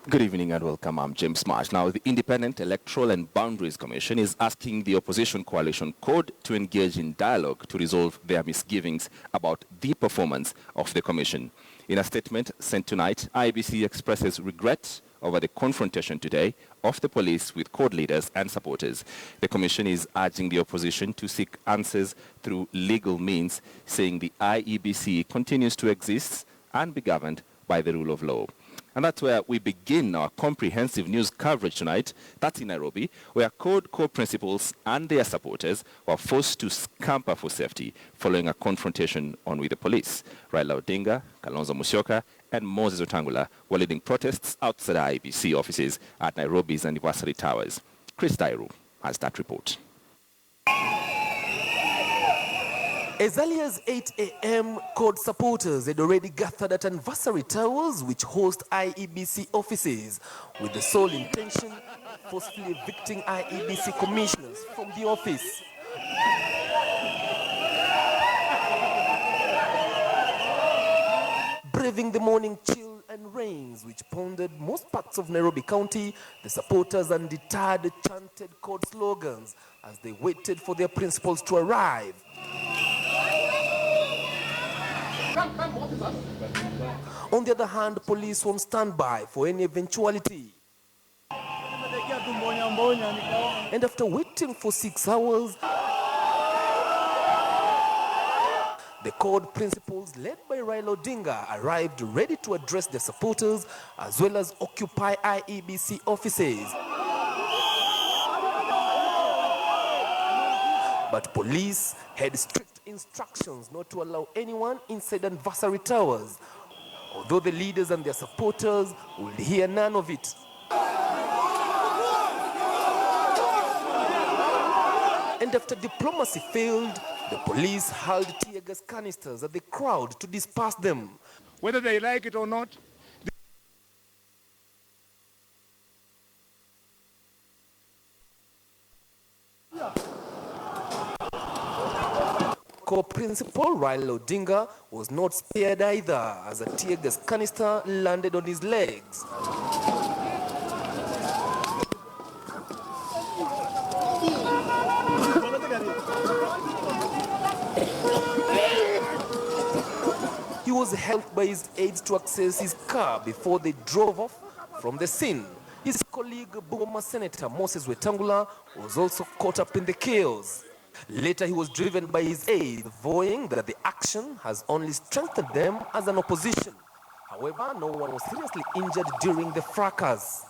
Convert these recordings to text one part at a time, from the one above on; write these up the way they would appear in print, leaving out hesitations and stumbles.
Good evening and welcome. I'm James Marsh. Now, the Independent Electoral and Boundaries Commission is asking the opposition coalition CORD to engage in dialogue to resolve their misgivings about the performance of the commission. In a statement sent tonight, IEBC expresses regret over the confrontation today of the police with CORD leaders and supporters. The commission is urging the opposition to seek answers through legal means, saying the IEBC continues to exist and be governed by the rule of law. And that's where we begin our comprehensive news coverage tonight. That's in Nairobi, where CORD co-principals and their supporters were forced to scamper for safety following a confrontation on with the police. Raila Odinga, Kalonzo Musyoka, and Moses Wetangula were leading protests outside IEBC offices at Nairobi's Anniversary Towers. Chris Dairu has that report. As early as 8 a.m., CORD supporters had already gathered at Anniversary Towers, which host IEBC offices, with the sole intention of forcefully evicting IEBC commissioners from the office. Braving the morning chill and rains which pounded most parts of Nairobi County, the supporters undeterred chanted CORD slogans as they waited for their principals to arrive. On the other hand, police were on standby for any eventuality. And after waiting for 6 hours, the CORD principals, led by Raila Odinga, arrived ready to address their supporters as well as occupy IEBC offices. But police had strict instructions not to allow anyone inside Anniversary Towers, although the leaders and their supporters would hear none of it. And after diplomacy failed, the police hurled tear gas canisters at the crowd to disperse them. Whether they like it or not, Co-principal Raila Odinga was not spared either, as a tear gas canister landed on his legs. He was helped by his aides to access his car before they drove off from the scene. His colleague, Bungoma Senator Moses Wetangula, was also caught up in the chaos. Later, he was driven by his aides, vowing that the action has only strengthened them as an opposition. However, no one was seriously injured during the fracas.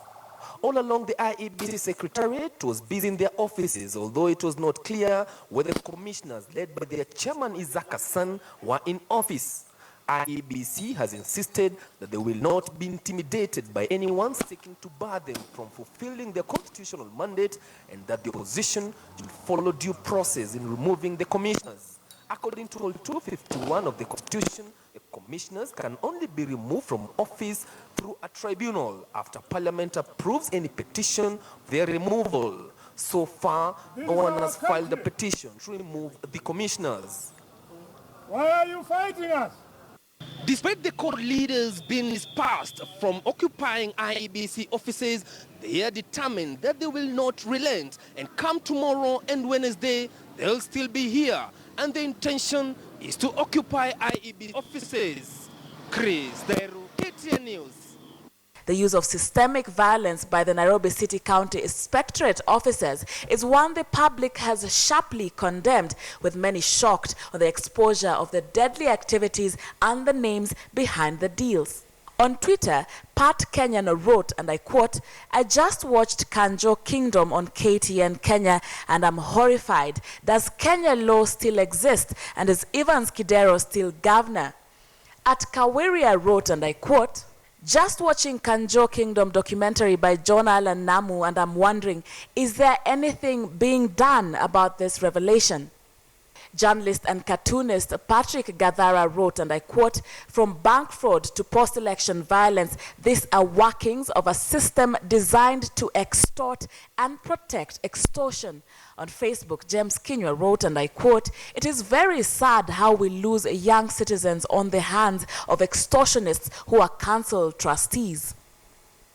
All along, the IEBC Secretariat was busy in their offices, although it was not clear whether the commissioners, led by their chairman Isaac Hassan, were in office. IEBC has insisted that they will not be intimidated by anyone seeking to bar them from fulfilling their constitutional mandate, and that the opposition will follow due process in removing the commissioners. According to Rule 251 of the Constitution, the commissioners can only be removed from office through a tribunal after Parliament approves any petition for their removal. So far, no one has filed a petition to remove the commissioners. why are you fighting us? Despite the CORD leaders being dispersed from occupying IEBC offices, they are determined that they will not relent, and come tomorrow and Wednesday, they'll still be here. And the intention is to occupy IEBC offices. Chris Dairu, KTN News. The use of systemic violence by the Nairobi City County Inspectorate officers is one the public has sharply condemned, with many shocked on the exposure of the deadly activities and the names behind the deals. On Twitter, Pat Kenyan wrote, and I quote, "I just watched Kanjo Kingdom on KTN Kenya and I'm horrified. Does Kenya law still exist, and is Evans Kidero still governor?" At Kawiria wrote, and I quote, "Just watching Kanjo Kingdom documentary by John Allen Namu, and I'm wondering, is there anything being done about this revelation?" Journalist and cartoonist Patrick Gathara wrote, and I quote, "From bank fraud to post-election violence, these are workings of a system designed to extort and protect extortion." On Facebook, James Kinywa wrote, and I quote, "It is very sad how we lose young citizens on the hands of extortionists who are council trustees."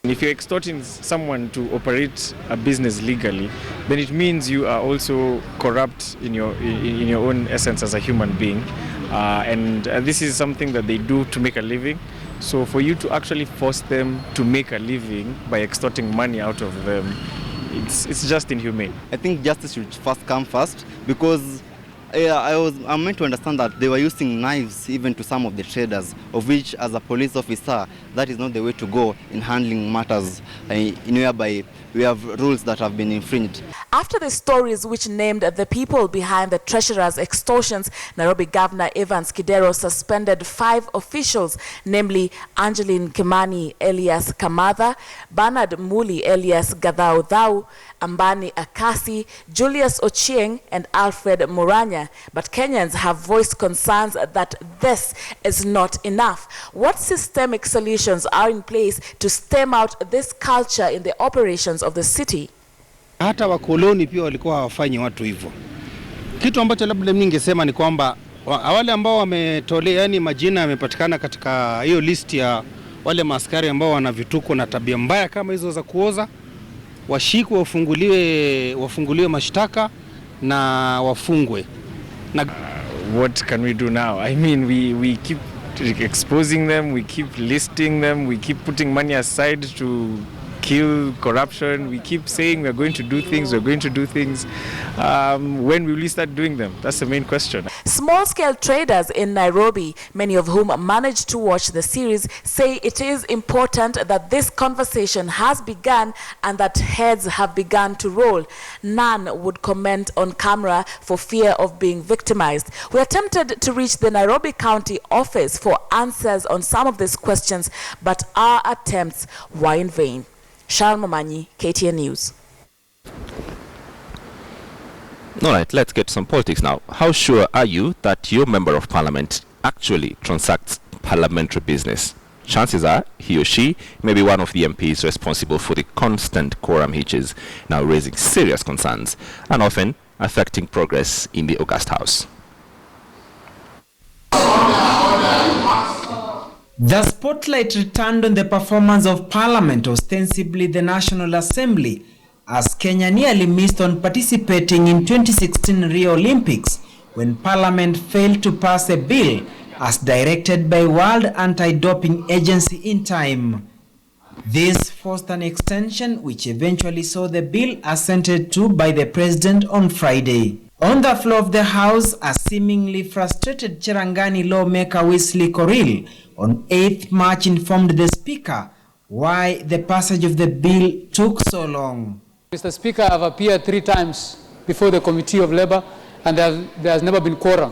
If you're extorting someone to operate a business legally, then it means you are also corrupt in your own essence as a human being. And this is something that they do to make a living. So for you to actually force them to make a living by extorting money out of them, it's just inhumane. I think justice should first come first, because I'm meant to understand that they were using knives even to some of the traders, of which as a police officer, that is not the way to go in handling matters in whereby we have rules that have been infringed. After the stories which named the people behind the treasurer's extortions, Nairobi Governor Evans Kidero suspended 5 officials, namely Angeline Kimani alias Kamatha, Bernard Muli alias Gadhaudhau, Ambani Akasi, Julius Ochieng and Alfred Moranya. But Kenyans have voiced concerns that this is not enough. What systemic solutions are in place to stem out this culture in the operations of the city? Hata wakoloni pia walikuwa hawafanyi watu hivyo. Kitu ambacho labda mimi ningesema ni kwamba wale ambao wametolea, yani majina yamepatikana katika hiyo list ya wale maaskari ambao wana vituko na tabia mbaya kama hizo za kuoza, washikwe, wafunguliwe mashtaka na wafungwe. What can we do now? I mean, we keep exposing them, we keep listing them, we keep putting money aside to kill corruption. We keep saying we're going to do things, When will we start doing them? That's the main question. Small-scale traders in Nairobi, many of whom managed to watch the series, say it is important that this conversation has begun and that heads have begun to roll. None would comment on camera for fear of being victimized. We attempted to reach the Nairobi County office for answers on some of these questions, but our attempts were in vain. Sharon Momanyi, KTN News. All right, let's get some politics now. How sure are you that your member of parliament actually transacts parliamentary business? Chances are he or she may be one of the MPs responsible for the constant quorum hitches, now raising serious concerns and often affecting progress in the August House. The spotlight returned on the performance of Parliament, ostensibly the National Assembly, as Kenya nearly missed on participating in 2016 Rio Olympics when Parliament failed to pass a bill as directed by World Anti-Doping Agency in time. This forced an extension which eventually saw the bill assented to by the President on Friday. On the floor of the House, a seemingly frustrated Cherangani lawmaker Wesley Koril on 8th March informed the Speaker why the passage of the bill took so long. Mr. Speaker, I have appeared 3 times before the Committee of Labour and there has never been quorum.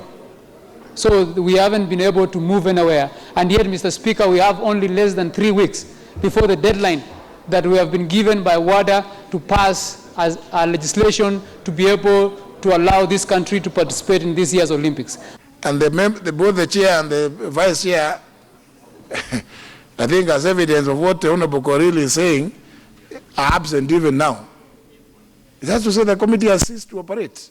So we haven't been able to move anywhere. And yet, Mr. Speaker, we have only less than 3 weeks before the deadline that we have been given by WADA to pass as a legislation to be able to allow this country to participate in this year's Olympics. And both the chair and the vice chair, I think as evidence of what the Honorable Koril is saying, are absent even now. It has to say the committee has ceased to operate,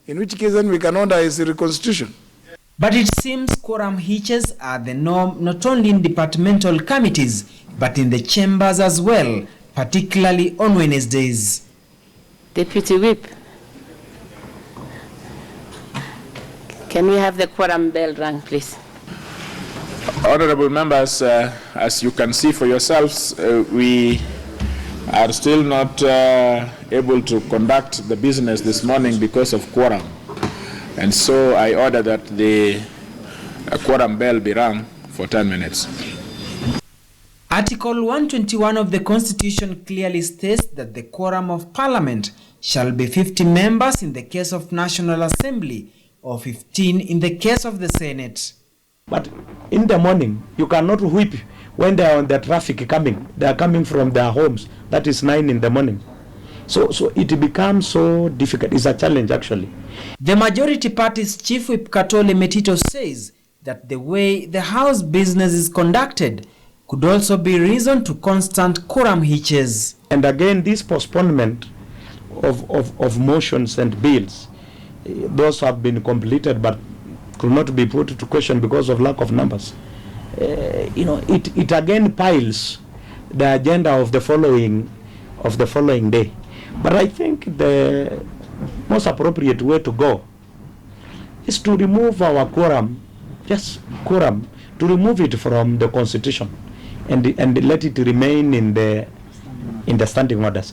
in which case then we can order its reconstitution. But it seems quorum hitches are the norm not only in departmental committees, but in the chambers as well, particularly on Wednesdays. Deputy Whip, can we have the quorum bell rung, please? Honorable members, as you can see for yourselves, we are still not able to conduct the business this morning because of quorum. And so I order that the quorum bell be rung for 10 minutes. Article 121 of the Constitution clearly states that the quorum of Parliament shall be 50 members in the case of National Assembly or 15 in the case of the Senate. But in the morning, you cannot whip when they are on the traffic coming. They are coming from their homes. That is 9 in the morning. So it becomes so difficult. It's a challenge, actually. The majority party's Chief Whip Katole Metito says that the way the House business is conducted could also be reason to constant quorum hitches. And again, this postponement of motions and bills, those have been completed but could not be put to question because of lack of numbers. It again piles the agenda of the following day. But I think the most appropriate way to go is to remove our quorum, just quorum, to remove it from the constitution and let it remain in the standing orders.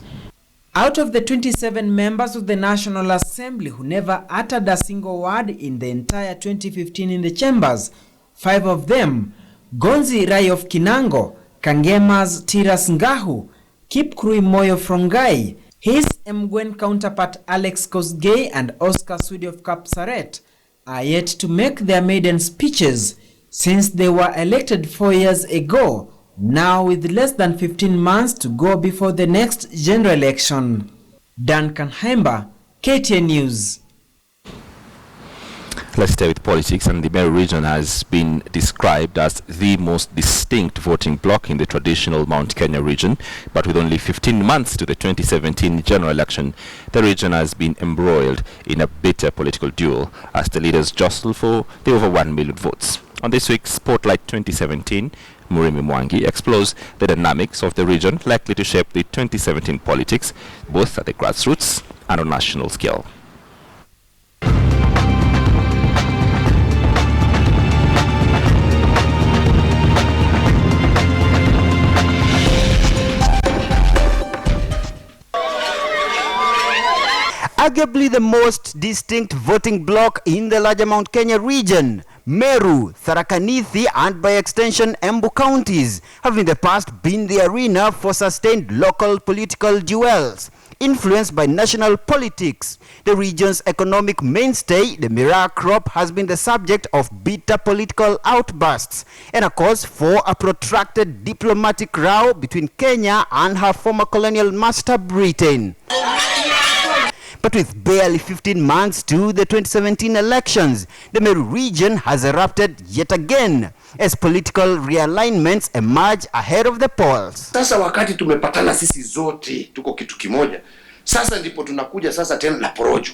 Out of the 27 members of the National Assembly who never uttered a single word in the entire 2015 in the chambers, 5 of them, Gonzi Rai of Kinango, Kangema's Tiras Ngahu, Kipkrui Moyo from Gai, his Mgwen counterpart Alex Kosgei and Oscar Swede of Kapsaret, are yet to make their maiden speeches since they were elected 4 years ago, now with less than 15 months to go before the next general election. Duncan Hemba, KTN News. Let's stay with politics, and the Meru region has been described as the most distinct voting bloc in the traditional Mount Kenya region. But with only 15 months to the 2017 general election, the region has been embroiled in a bitter political duel as the leaders jostle for the over 1 million votes. On this week's Spotlight 2017, Murimi Mwangi explores the dynamics of the region likely to shape the 2017 politics, both at the grassroots and on national scale. Arguably the most distinct voting bloc in the larger Mount Kenya region, Meru, Tharaka Nithi and by extension Embu counties have in the past been the arena for sustained local political duels. Influenced by national politics, the region's economic mainstay, the miraa crop, has been the subject of bitter political outbursts and a cause for a protracted diplomatic row between Kenya and her former colonial master Britain. But with barely 15 months to the 2017 elections, the Meru region has erupted yet again as political realignments emerge ahead of the polls. Sasa wakati tumepatana sisi zote tuko kitu kimoja, sasa ndipo tunakuja sasa tena na porojo.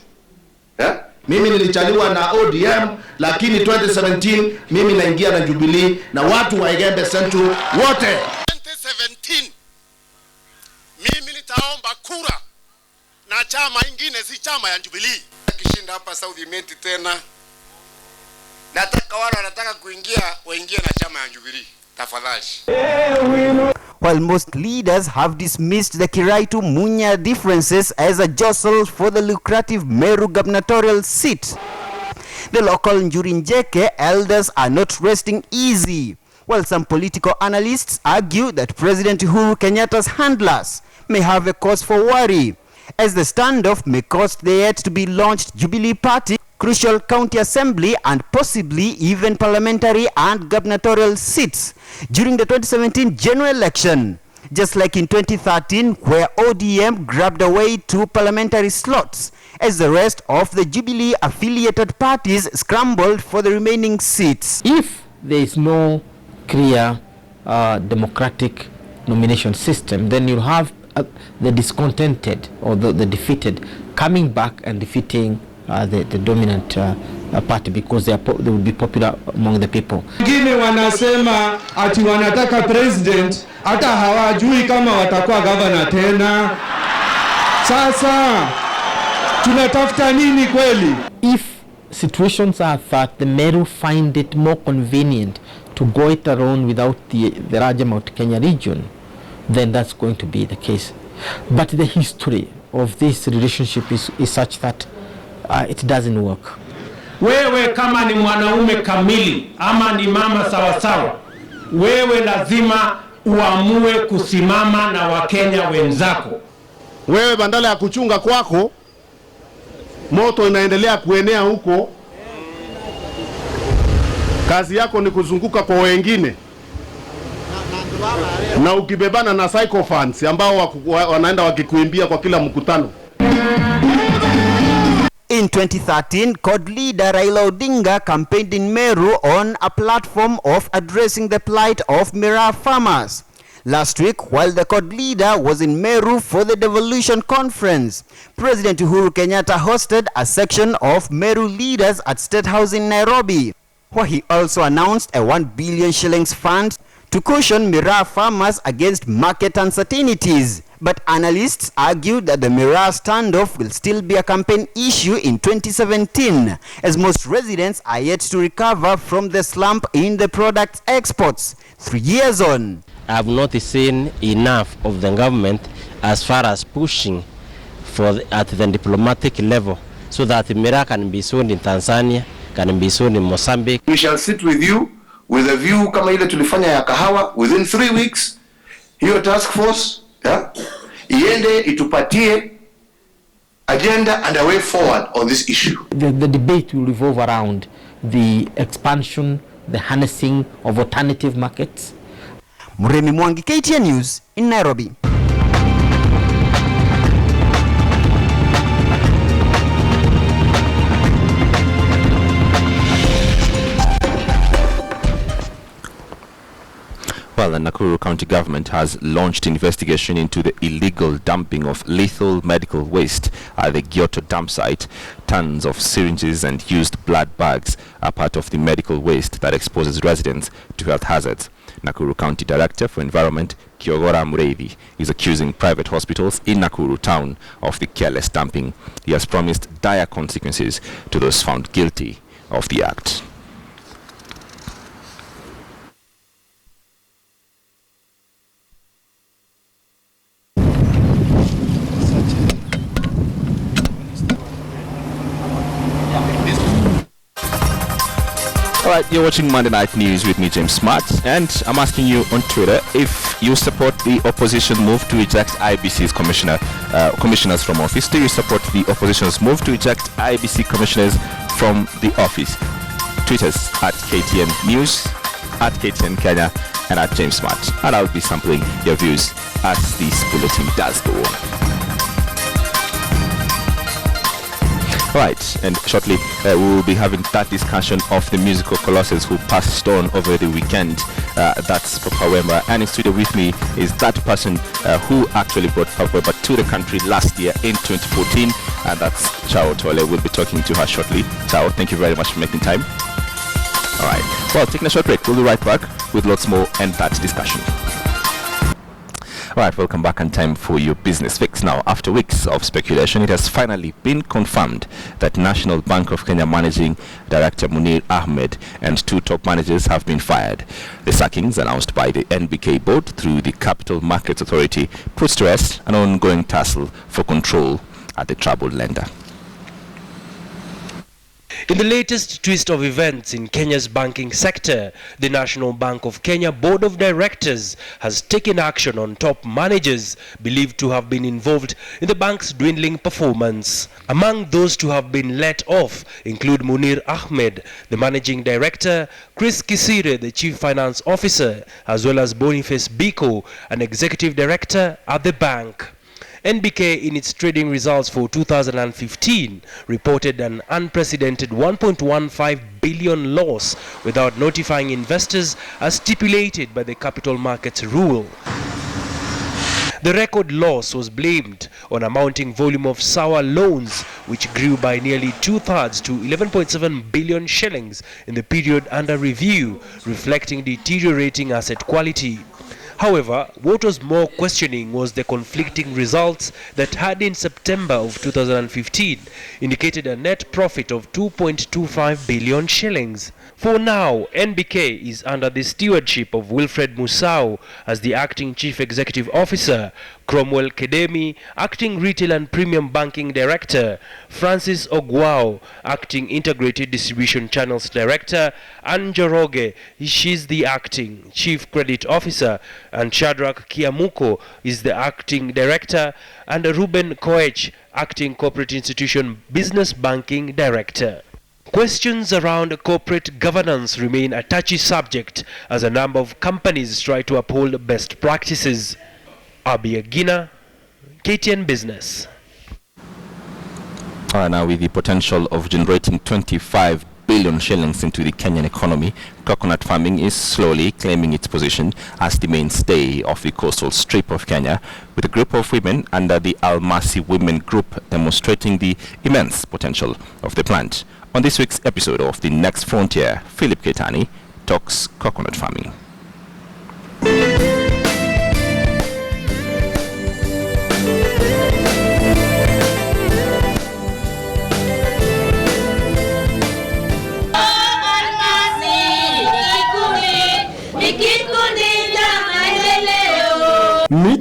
Mimi nilichaliwa na ODM, lakini 2017 mimi naingia na Jubilee na watu wa Igembe Central wote. 2017 mimi nitaomba kura na chama ingine si chama ya Jubilee. Kishinda hapa South Imenti tena. Nataka wale wanataka kuingia waingie na chama ya Jubilee. Tafadhali. While most leaders have dismissed the Kiraitu Munya differences as a jostle for the lucrative Meru gubernatorial seat, the local Njurinjeke elders are not resting easy. While some political analysts argue that President Uhuru Kenyatta's handlers may have a cause for worry, as the standoff may cost the yet to be launched Jubilee Party crucial county assembly and possibly even parliamentary and gubernatorial seats during the 2017 general election, just like in 2013 where ODM grabbed away 2 parliamentary slots as the rest of the Jubilee affiliated parties scrambled for the remaining seats. If there is no clear democratic nomination system, then you'll have the discontented or the defeated coming back and defeating the dominant party because they will be popular among the people. Wengine wanasema ati wanataka president, hata hawajui kama watakuwa governor tena. Sasa tunatafuta nini kweli? If situations are that the Meru find it more convenient to go it alone without the larger Mount Kenya region, then that's going to be the case. But the history of this relationship is such that it doesn't work. Wewe kama ni mwanaume kamili ama ni mama sawasawa, wewe lazima uamue kusimama na Wakenya wenzako. Wewe bandala ya kuchunga kwako, moto inaendelea kuenea huko. Kazi yako ni kuzunguka kwa wengine. Na ukibebana na psychophants ambao wanaenda wakikuimbia kwa kila mkutano. In 2013, CORD leader Raila Odinga campaigned in Meru on a platform of addressing the plight of miraa farmers. Last week, while the CORD leader was in Meru for the devolution conference, President Uhuru Kenyatta hosted a section of Meru leaders at State House in Nairobi, where he also announced a 1 billion shillings fund to caution Miraa farmers against market uncertainties. But analysts argue that the Miraa standoff will still be a campaign issue in 2017, as most residents are yet to recover from the slump in the product's exports 3 years on. I have not seen enough of the government as far as pushing at the diplomatic level so that Miraa can be sold in Tanzania, can be sold in Mozambique. We shall sit with you with a view kama ile tulifanya ya kahawa within 3 weeks. Hiyo task force iende itupatie agenda and a way forward on this issue. The debate will revolve around the expansion, the harnessing of alternative markets. Muremi Mwangi, KTN News in Nairobi. Well, the Nakuru County government has launched investigation into the illegal dumping of lethal medical waste at the Gyoto dump site. Tons of syringes and used blood bags are part of the medical waste that exposes residents to health hazards. Nakuru County Director for Environment, Kiogora Mureithi, is accusing private hospitals in Nakuru town of the careless dumping. He has promised dire consequences to those found guilty of the act. Alright, you're watching Monday Night News with me, James Smart, and I'm asking you on Twitter if you support the opposition move to eject IBC's commissioners from office. Do you support the opposition's move to eject IBC commissioners from the office? Tweet us at KTN News, at KTN Kenya, and at James Smart. And I'll be sampling your views as this bulletin does go on. Right, and shortly we will be having that discussion of the musical colossus who passed on over the weekend. That's Papa Wemba, and in studio with me is that person who actually brought Papa Wemba to the country last year in 2014, and that's Chao Tole. We'll be talking to her shortly. Chao, thank you very much for making time. All right, well, taking a short break. We'll be right back with lots more and that discussion. Alright, welcome back, and time for your business fix. Now, after weeks of speculation, it has finally been confirmed that National Bank of Kenya Managing Director Munir Ahmed and 2 top managers have been fired. The sackings announced by the NBK board through the Capital Markets Authority puts to rest an ongoing tussle for control at the troubled lender. In the latest twist of events in Kenya's banking sector, the National Bank of Kenya Board of Directors has taken action on top managers believed to have been involved in the bank's dwindling performance. Among those to have been let off include Munir Ahmed, the Managing Director, Chris Kisire, the Chief Finance Officer, as well as Boniface Biko, an Executive Director at the bank. NBK, in its trading results for 2015, reported an unprecedented 1.15 billion loss without notifying investors as stipulated by the capital markets rule. The record loss was blamed on a mounting volume of sour loans, which grew by nearly 2/3 to 11.7 billion shillings in the period under review, reflecting deteriorating asset quality. However, what was more questioning was the conflicting results that had in September of 2015 indicated a net profit of 2.25 billion shillings. For now, NBK is under the stewardship of Wilfred Musau as the acting chief executive officer, Cromwell Kedemi, acting retail and premium banking director, Francis Ogwao, acting integrated distribution channels director, and Njoroge, she's the acting chief credit officer, and Shadrach Kiamuko is the acting director, and Ruben Koech, acting corporate institution business banking director. Questions around corporate governance remain a touchy subject as a number of companies try to uphold best practices. Abi Agina, KTN Business. All right, now with the potential of generating 25 billion shillings into the Kenyan economy, coconut farming is slowly claiming its position as the mainstay of the coastal strip of Kenya, with a group of women under the Almasi Women Group demonstrating the immense potential of the plant. On this week's episode of The Next Frontier, Philip Ketani talks coconut farming.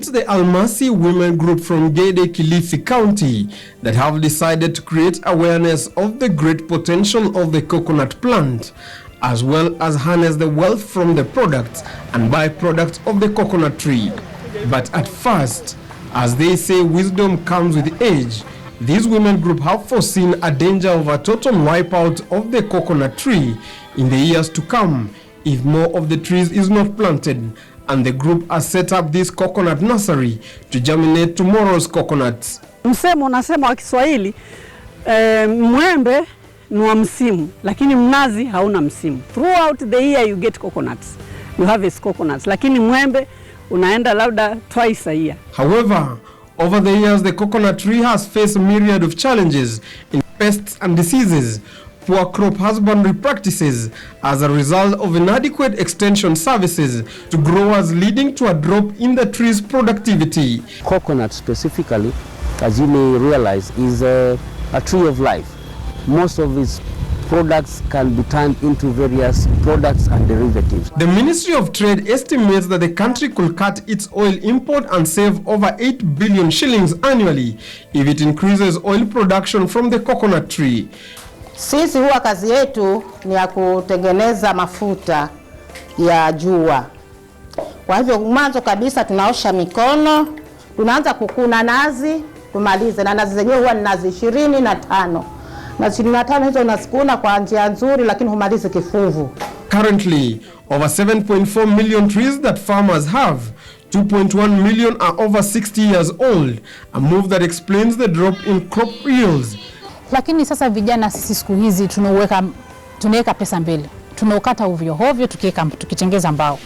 It's the Almasi women group from Gede, Kilifi County that have decided to create awareness of the great potential of the coconut plant, as well as harness the wealth from the products and byproducts of the coconut tree. But at first, as they say, wisdom comes with age, these women group have foreseen a danger of a total wipeout of the coconut tree in the years to come if more of the trees is not planted, and the group has set up this coconut nursery to germinate tomorrow's coconuts. Msemo unasema wa Kiswahili, mwembe ni wa msimu, lakini mnazi hauna msimu. Throughout the year you get coconuts. You harvest coconuts, lakini mwembe unaenda labda twice a year. However, over the years the coconut tree has faced a myriad of challenges in pests and diseases, poor crop husbandry practices as a result of inadequate extension services to growers, leading to a drop in the tree's productivity. Coconut specifically, as you may realize, is a tree of life. Most of its products can be turned into various products and derivatives. The Ministry of Trade estimates that the country could cut its oil import and save over 8 billion shillings annually if it increases oil production from the coconut tree. Sisi huwa kazi yetu ni ya kutengeneza mafuta ya jua. Kwa hivyo mwanzo kabisa tunaosha mikono, tunaanza kukuna nazi, tumalize, na nazi zenyewe huwa ni nazi 25. Na 25 hizo unasikuna kwa njia nzuri, lakini humalize kifuvu. Currently, over 7.4 million trees that farmers have, 2.1 million are over 60 years old, a move that explains the drop in crop yields. Lakini sasa vijana sisi siku hizi tunaweka pesa mbele. Tunaukata ovyo ovyo tukitengeza mbao.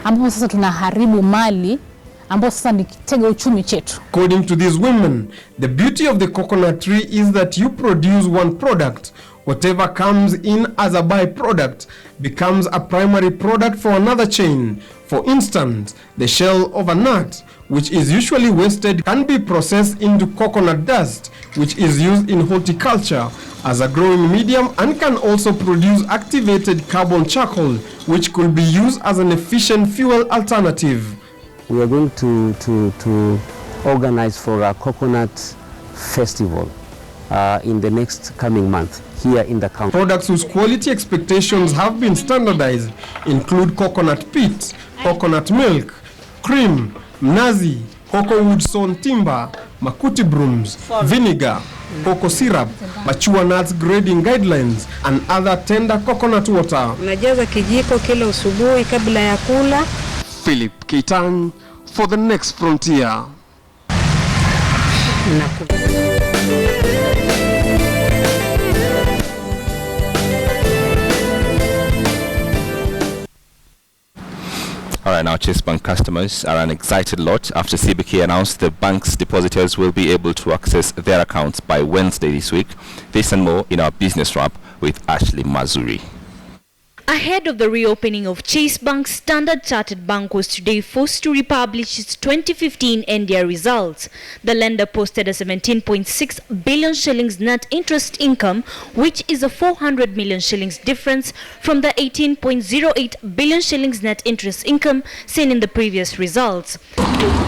Ambapo sasa tunaharibu mali ambapo sasa ni kitega uchumi chetu. According to these women, the beauty of the coconut tree is that you produce one product. Whatever comes in as a byproduct becomes a primary product for another chain. For instance, the shell of a nut, which is usually wasted, can be processed into coconut dust, which is used in horticulture as a growing medium and can also produce activated carbon charcoal, which could be used as an efficient fuel alternative. We are going to organize for a coconut festival in the next coming month here in the county. Products whose quality expectations have been standardized include coconut peat, coconut milk, cream, mnazi, cocoa wood sawn timber, makuti brooms, vinegar, cocoa syrup, machua nuts grading guidelines, and other tender coconut water. Unajaza kijiko kila usubuhi kabla ya kula. Philip Keitang for the next frontier. All right, now Chase Bank customers are an excited lot after CBK announced the bank's depositors will be able to access their accounts by Wednesday this week. This and more in our business wrap with Ashley Mazuri. Ahead of the reopening of Chase Bank, Standard Chartered Bank was today forced to republish its 2015 NDR results. The lender posted a 17.6 billion shillings net interest income, which is a 400 million shillings difference from the 18.08 billion shillings net interest income seen in the previous results.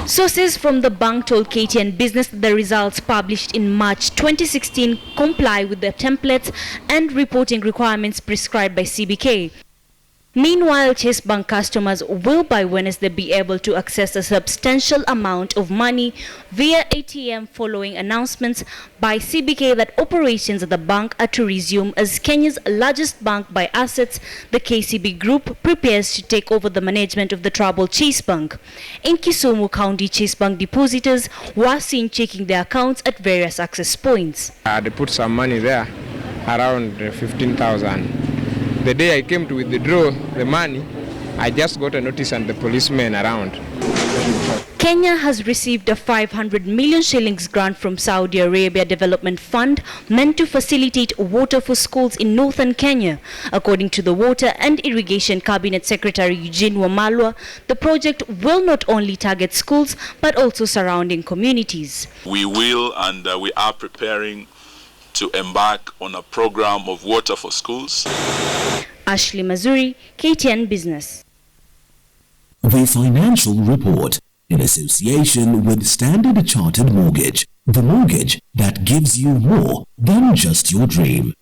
Sources from the bank told KTN Business that the results published in March 2016 comply with the templates and reporting requirements prescribed by CBK. Meanwhile, Chase Bank customers will by Wednesday be able to access a substantial amount of money via ATM following announcements by CBK that operations at the bank are to resume as Kenya's largest bank by assets. The KCB Group prepares to take over the management of the troubled Chase Bank. In Kisumu County, Chase Bank depositors were seen checking their accounts at various access points. They put some money there, around 15,000. The day I came to withdraw the money, I just got a notice and the policemen around. Kenya has received a 500 million shillings grant from Saudi Arabia Development Fund meant to facilitate water for schools in northern Kenya. According to the Water and Irrigation Cabinet Secretary Eugene Wamalwa, the project will not only target schools but also surrounding communities. We will and we are preparing to embark on a program of water for schools. Ashley Mazuri, KTN Business. The Financial Report. in association with Standard Chartered Mortgage, the mortgage that gives you more than just your dream.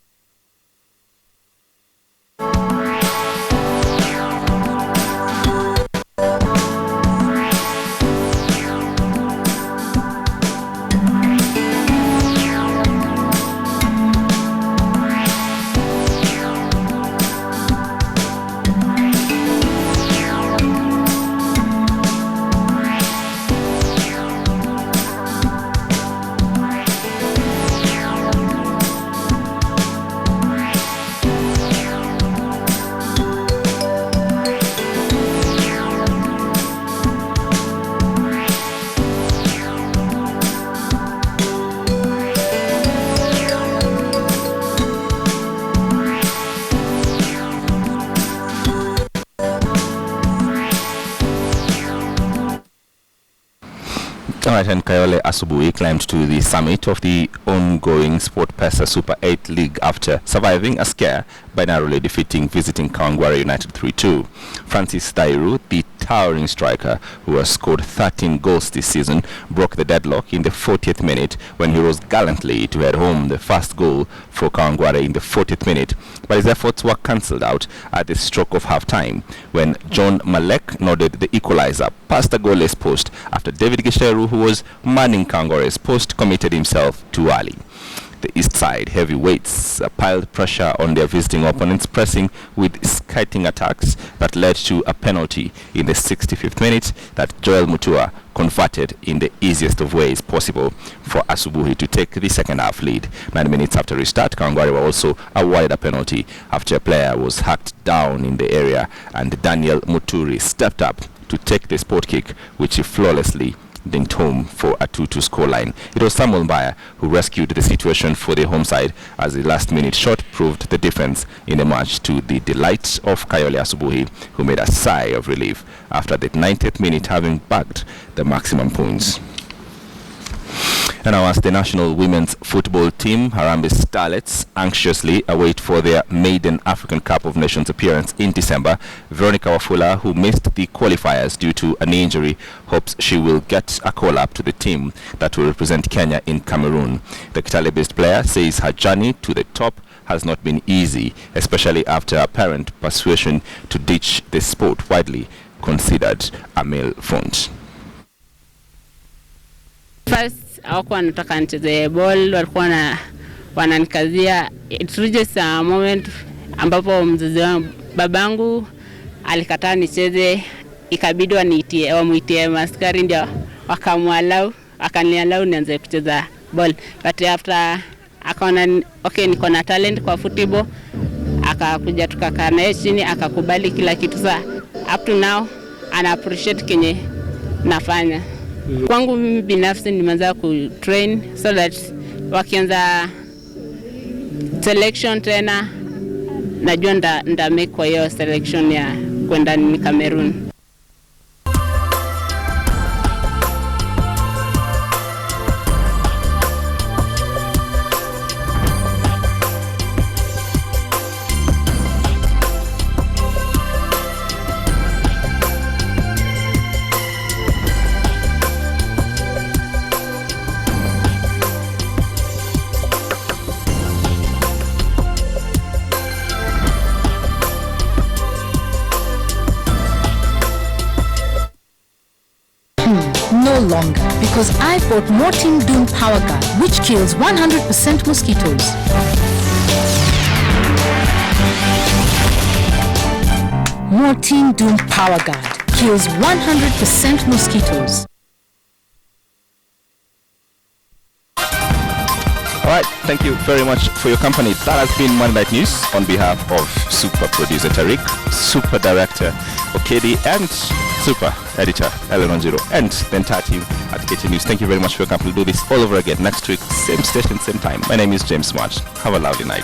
And Kayole Asubuhi climbed to the summit of the ongoing SportPesa Super 8 League after surviving a scare by narrowly defeating visiting Kawangware United 3-2. Francis Dairu, the towering striker who has scored 13 goals this season, broke the deadlock in the 40th minute when he rose gallantly to head home the first goal for Kawangware in the 40th minute. But his efforts were cancelled out at the stroke of half-time when John Malek nodded the equalizer past the goalless post after David Gisheru, who was manning Kawangware's post, committed himself too early. The East Side heavyweights piled pressure on their visiting opponents, pressing with skiting attacks that led to a penalty in the 65th minute that Joel Mutua converted in the easiest of ways possible for Asubuhi to take the second half lead. 9 minutes after restart, Kawangware were also awarded a penalty after a player was hacked down in the area, and Daniel Muturi stepped up to take the sport kick, which he flawlessly dinked home for a 2-2 scoreline. It was Samuel Mbaya who rescued the situation for the home side as the last-minute shot proved the difference in the match, to the delight of Kayole Asubuhi, who made a sigh of relief after the 90th minute having bagged the maximum points. And now, as the national women's football team, Harambee Starlets, anxiously await for their maiden African Cup of Nations appearance in December, Veronica Wafula, who missed the qualifiers due to a knee injury, hopes she will get a call-up to the team that will represent Kenya in Cameroon. The Kitale-based player says her journey to the top has not been easy, especially after apparent persuasion to ditch the sport widely considered a male front. First, hawakuwa wanataka nicheze ball, walikuwa wananikazia. It reaches a moment ambapo mzazi wangu, babangu alikataa nicheze, ikabidi wamuitie maskari ndio akanialau nianze kucheza ball. But after akaona okay, niko na talent kwa football, akakuja tukakaa naye chini, akakubali kila kitu. Sasa up to now ana appreciate kenye nafanya. Kwangu mimi binafsi nimeanza ku train so that wakianza selection tena najua nda make kwa hiyo selection ya kwenda ni Cameroon. No longer, because I bought Mortein Doom Power Guard, which kills 100% mosquitoes. Mortein Doom Power Guard kills 100% mosquitoes. All right, thank you very much for your company. That has been Monday Night News on behalf of Super Producer Tariq, Super Director Okedi, and Super Editor Eleanor Zero, and the entire team at KTN News. Thank you very much for your company. We'll do this all over again next week, same station, same time. My name is James March. Have a lovely night.